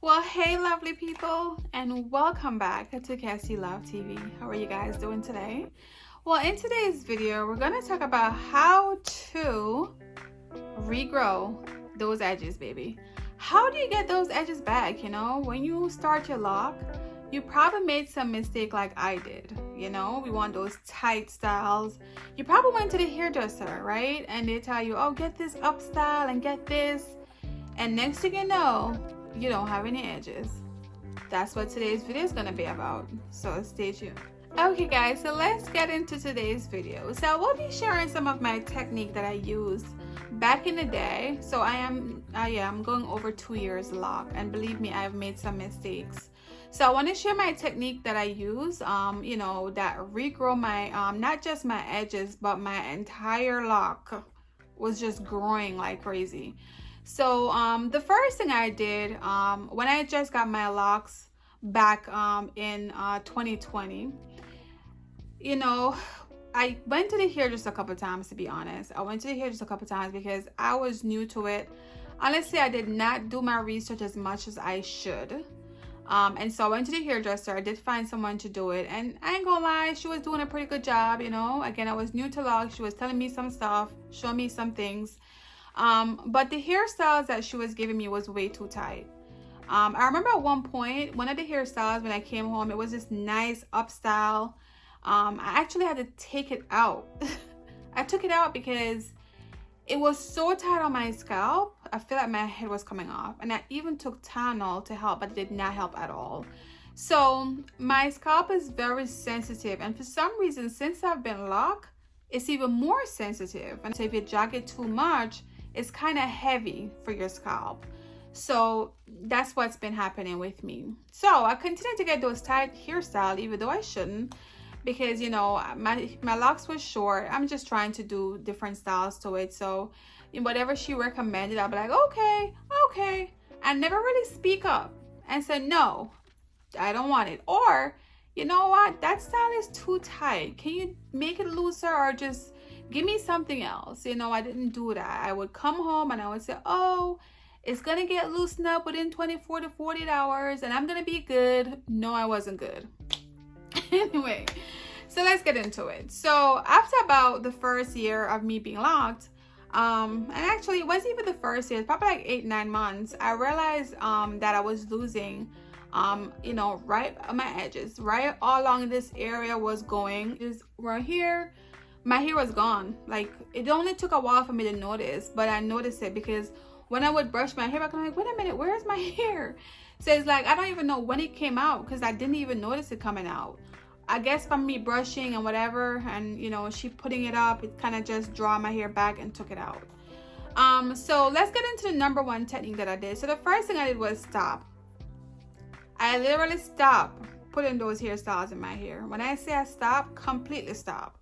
Well, hey, lovely people, and welcome back to Cassie Love TV. How are you guys doing today? Well, in today's video, we're going to talk about how to regrow those edges, baby. How do you get those edges back? When you start your lock, you probably made some mistake like I did. We want those tight styles. You probably went to the hairdresser, right? And they tell you, oh, get this up style and get this. And next thing you know, you don't have any edges. That's what today's video is going to be about, so stay tuned. Okay guys, so let's get into today's video. So I will be sharing some of my technique that I used back in the day. So I am going over 2 years lock, and believe me, I've made some mistakes. So I want to share my technique that I use, that regrow my not just my edges, but my entire lock was just growing like crazy. So the first thing I did when I just got my locks back in 2020, I went to the hairdresser a couple times, to be honest. I went to the hairdresser a couple times because I was new to it. Honestly, I did not do my research as much as I should. And so I went to the hairdresser. I did find someone to do it, and I ain't gonna lie, she was doing a pretty good job. Again, I was new to locks. She was telling me some stuff, showing me some things. But the hairstyles that she was giving me was way too tight. I remember at one point, one of the hairstyles when I came home, it was this nice up style. I actually had to take it out. I took it out because it was so tight on my scalp. I feel like my head was coming off, and I even took Tylenol to help, but it did not help at all. So my scalp is very sensitive, and for some reason, since I've been locked, it's even more sensitive. And so if you jog it too much, it's kind of heavy for your scalp. So that's what's been happening with me. So I continue to get those tight hairstyle, even though I shouldn't, because my locks were short. I'm just trying to do different styles to it. So whatever she recommended, I'll be like, okay. I never really speak up and say, no, I don't want it. Or, you know what, that style is too tight. Can you make it looser, or just give me something else? I didn't do that. I would come home and I would say, oh, it's gonna get loosened up within 24 to 48 hours and I'm gonna be good. No, I wasn't good. Anyway, so let's get into it. So after about the first year of me being locked, and actually it wasn't even the first year, probably like 8-9 months, I realized that I was losing right on my edges, right all along this area was going, just right here. My hair was gone. Like, it only took a while for me to notice, but I noticed it because when I would brush my hair back, I'm like, wait a minute, where's my hair? So it's like, I don't even know when it came out because I didn't even notice it coming out. I guess from me brushing and whatever, and she putting it up, it kind of just draw my hair back and took it out. So let's get into the number one technique that I did. So the first thing I did was stop. I literally stopped putting those hairstyles in my hair. When I say I stopped, completely stopped.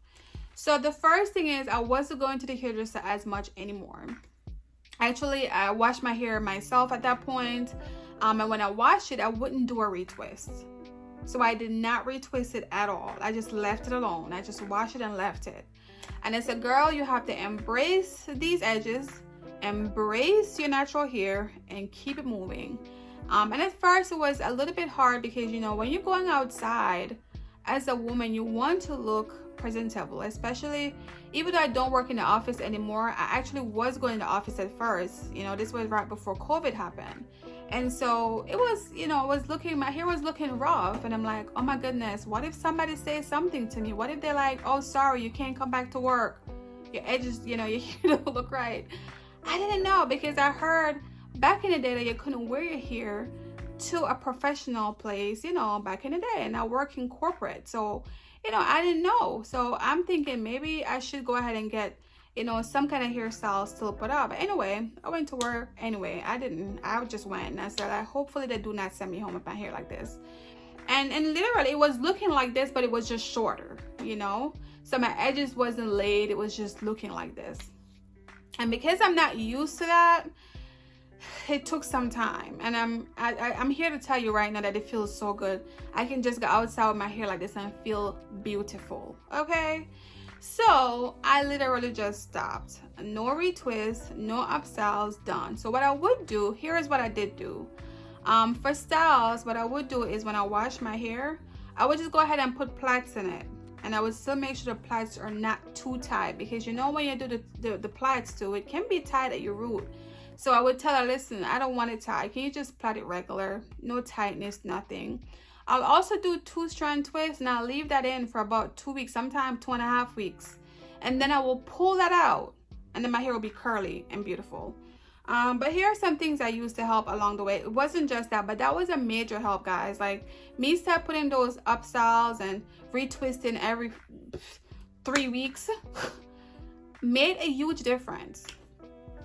So the first thing is, I wasn't going to the hairdresser as much anymore. Actually, I washed my hair myself at that point. And when I washed it, I wouldn't do a retwist. So I did not retwist it at all. I just left it alone. I just washed it and left it. And I said, girl, you have to embrace these edges, embrace your natural hair, and keep it moving. And at first it was a little bit hard because, when you're going outside as a woman, you want to look presentable, especially even though I don't work in the office anymore. I actually was going to the office at first. This was right before COVID happened. And so it was, my hair was looking rough, and I'm like, oh my goodness, what if somebody says something to me? What if they're like, oh, sorry, you can't come back to work, your edges, your hair don't look right? I didn't know, because I heard back in the day that you couldn't wear your hair to a professional place, back in the day, and I work in corporate. So I didn't know. So I'm thinking maybe I should go ahead and get, some kind of hairstyle still put up. But anyway, I went to work. Anyway, I didn't. I just went and I said, hopefully they do not send me home with my hair like this. And literally it was looking like this, but it was just shorter, So my edges wasn't laid. It was just looking like this. And because I'm not used to that, it took some time, and I'm here to tell you right now that it feels so good. I can just go outside with my hair like this and feel beautiful. Okay, so I literally just stopped. No retwist, no up styles, done. So what I would do, here is what I did do. For styles, what I would do is when I wash my hair, I would just go ahead and put plaits in it, and I would still make sure the plaits are not too tight, because you know when you do the plaits too, it can be tight at your root. So I would tell her, listen, I don't want it tight. Can you just plait it regular? No tightness, nothing. I'll also do 2-strand twists, and I'll leave that in for about 2 weeks, sometimes 2.5 weeks. And then I will pull that out, and then my hair will be curly and beautiful. But here are some things I used to help along the way. It wasn't just that, but that was a major help, guys. Like me start putting those up styles and retwisting every 3 weeks made a huge difference.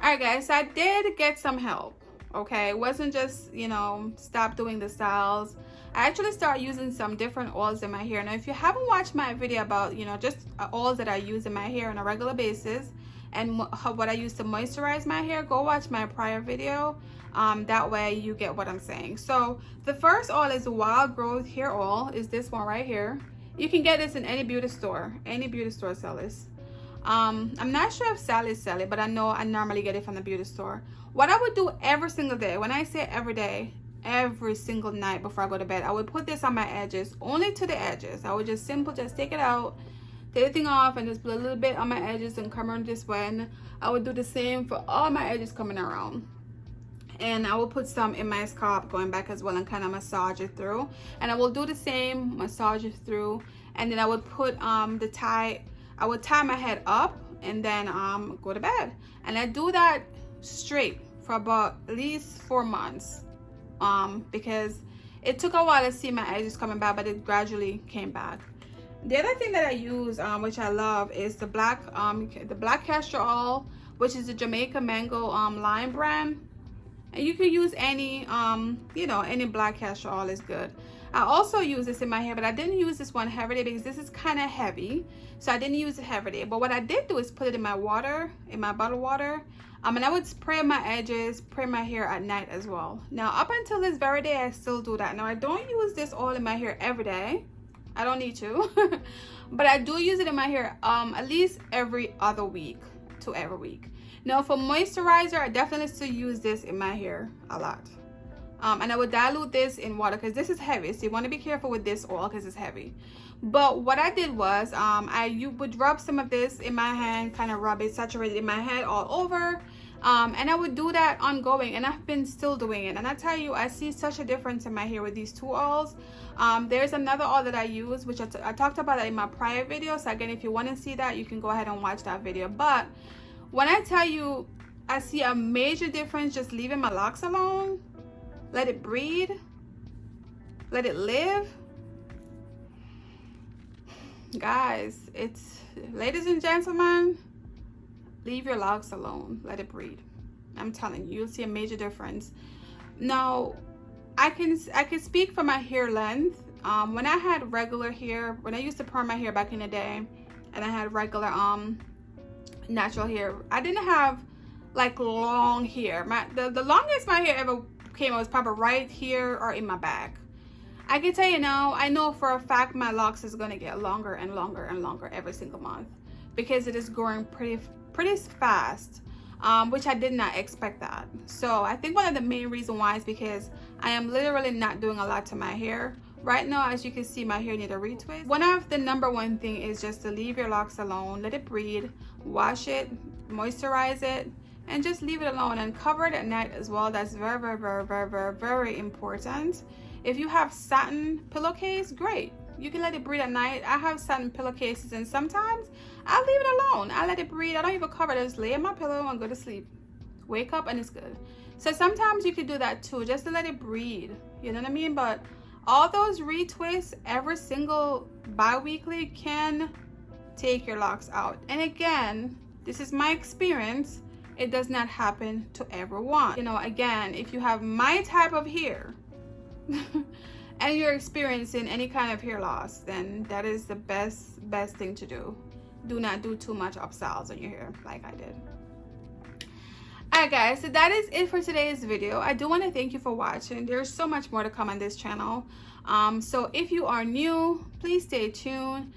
All right, guys, so I did get some help. Okay, it wasn't just, you know, stop doing the styles. I actually started using some different oils in my hair. Now, if you haven't watched my video about, you know, just oils that I use in my hair on a regular basis, and what I use to moisturize my hair, go watch my prior video. That way you get what I'm saying. So the first oil is Wild Growth Hair Oil, is this one right here. You can get this in any beauty store sell this. I'm not sure if Sally's sell it, but I know I normally get it from the beauty store. What I would do every single day, when I say every day, every single night before I go to bed, I would put this on my edges, only to the edges. I would just take it out, take the thing off, and just put a little bit on my edges and come around this way. And I would do the same for all my edges coming around. And I will put some in my scalp going back as well and kind of massage it through. And I will do the same, massage it through. And then I would put I would tie my head up and then go to bed. And I do that straight for about at least 4 months. Because it took a while to see my edges coming back, but it gradually came back. The other thing that I use, which I love, is the black castor oil, which is the Jamaica Mango Lime brand. And you can use any, you know, any black castor oil is good. I also use this in my hair, but I didn't use this one every day because this is kind of heavy. So I didn't use it every day. But what I did do is put it in my water, in my bottled water. And I would spray my edges, spray my hair at night as well. Now, up until this very day, I still do that. Now, I don't use this oil in my hair every day. I don't need to. But I do use it in my hair at least every other week to every week. Now, for moisturizer, I definitely still use this in my hair a lot. And I would dilute this in water because this is heavy. So you want to be careful with this oil because it's heavy. But what I did was you would rub some of this in my hand, kind of rub it, saturate it in my head all over. And I would do that ongoing, and I've been still doing it. And I tell you, I see such a difference in my hair with these two oils. There's another oil that I use, which I talked about that in my prior video. So again, if you want to see that, you can go ahead and watch that video. But when I tell you, I see a major difference just leaving my locks alone. Let it breathe. Let it live. Guys, ladies and gentlemen, leave your locks alone. Let it breathe. I'm telling you, you'll see a major difference. Now, I can speak for my hair length. When I had regular hair, when I used to perm my hair back in the day, and I had regular natural hair, I didn't have like long hair. The longest my hair ever came was probably right here or in my back. I can tell you now, I know for a fact my locks is gonna get longer and longer and longer every single month because it is growing pretty fast, which I did not expect that. So I think one of the main reasons why is because I am literally not doing a lot to my hair right now. As you can see, my hair needs a retwist. One of the #1 thing is just to leave your locks alone, let it breathe, wash it, moisturize it, and just leave it alone, and cover it at night as well. That's very, very, very, very, very, very important. If you have satin pillowcase, great, you can let it breathe at night. I have satin pillowcases, and sometimes I leave it alone. I let it breathe. I don't even cover it. I just lay on my pillow and go to sleep. Wake up and it's good. So sometimes you could do that too, just to let it breathe. You know what I mean? But all those retwists every single bi-weekly can take your locks out. And again, this is my experience. It does not happen to everyone. You know, again, if you have my type of hair and you're experiencing any kind of hair loss, then that is the best thing to do. Do not do too much up styles on your hair like I did. Alright guys, so that is it for today's video. I do want to thank you for watching. There's so much more to come on this channel. So if you are new, please stay tuned.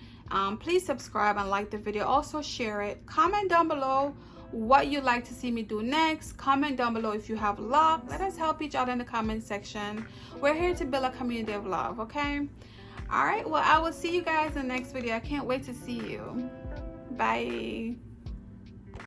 Please subscribe and like the video. Also share it. Comment down below what you'd like to see me do next. Comment down below if you have love. Let us help each other in the comment section. We're here to build a community of love, okay? All right, well, I will see you guys in the next video. I can't wait to see you. Bye.